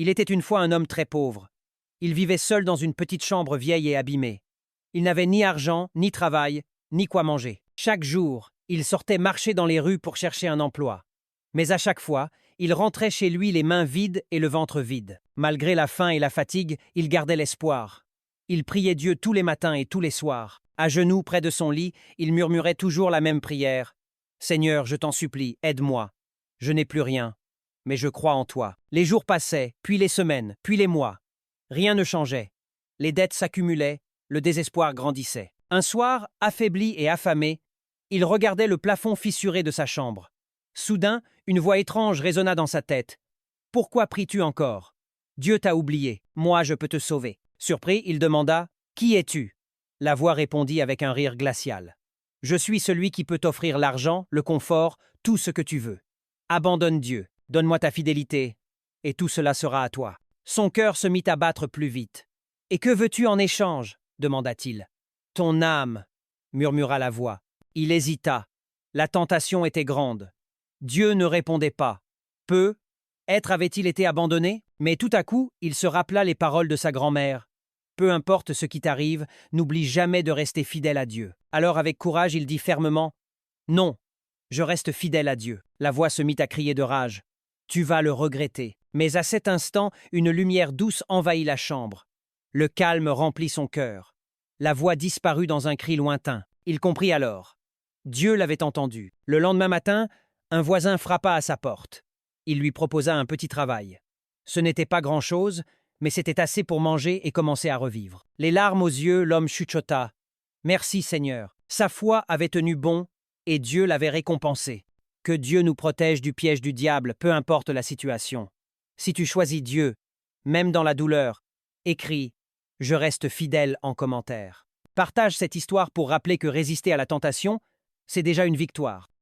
Il était une fois un homme très pauvre. Il vivait seul dans une petite chambre vieille et abîmée. Il n'avait ni argent, ni travail, ni quoi manger. Chaque jour, il sortait marcher dans les rues pour chercher un emploi. Mais à chaque fois, il rentrait chez lui les mains vides et le ventre vide. Malgré la faim et la fatigue, il gardait l'espoir. Il priait Dieu tous les matins et tous les soirs. À genoux près de son lit, il murmurait toujours la même prière. « Seigneur, je t'en supplie, aide-moi. Je n'ai plus rien, mais je crois en toi. » Les jours passaient, puis les semaines, puis les mois. Rien ne changeait. Les dettes s'accumulaient, le désespoir grandissait. Un soir, affaibli et affamé, il regardait le plafond fissuré de sa chambre. Soudain, une voix étrange résonna dans sa tête. « Pourquoi pries-tu encore? Dieu t'a oublié. Moi, je peux te sauver. » Surpris, il demanda « Qui es-tu » La voix répondit avec un rire glacial. « Je suis celui qui peut t'offrir l'argent, le confort, tout ce que tu veux. Abandonne Dieu, donne-moi ta fidélité, et tout cela sera à toi. » Son cœur se mit à battre plus vite. « Et que veux-tu en échange » demanda-t-il. « Ton âme, » murmura la voix. Il hésita. La tentation était grande. Dieu ne répondait pas. Peu, être avait-il été abandonné? Mais tout à coup, il se rappela les paroles de sa grand-mère. Peu importe ce qui t'arrive, n'oublie jamais de rester fidèle à Dieu. Alors avec courage, il dit fermement « Non, je reste fidèle à Dieu. » La voix se mit à crier de rage. « Tu vas le regretter. » Mais à cet instant, une lumière douce envahit la chambre. Le calme remplit son cœur. La voix disparut dans un cri lointain. Il comprit alors. Dieu l'avait entendu. Le lendemain matin, un voisin frappa à sa porte. Il lui proposa un petit travail. Ce n'était pas grand-chose, mais c'était assez pour manger et commencer à revivre. Les larmes aux yeux, l'homme chuchota. « Merci Seigneur. » Sa foi avait tenu bon et Dieu l'avait récompensé. Que Dieu nous protège du piège du diable, peu importe la situation. Si tu choisis Dieu, même dans la douleur, écris « Je reste fidèle » en commentaire. Partage cette histoire pour rappeler que résister à la tentation, c'est déjà une victoire.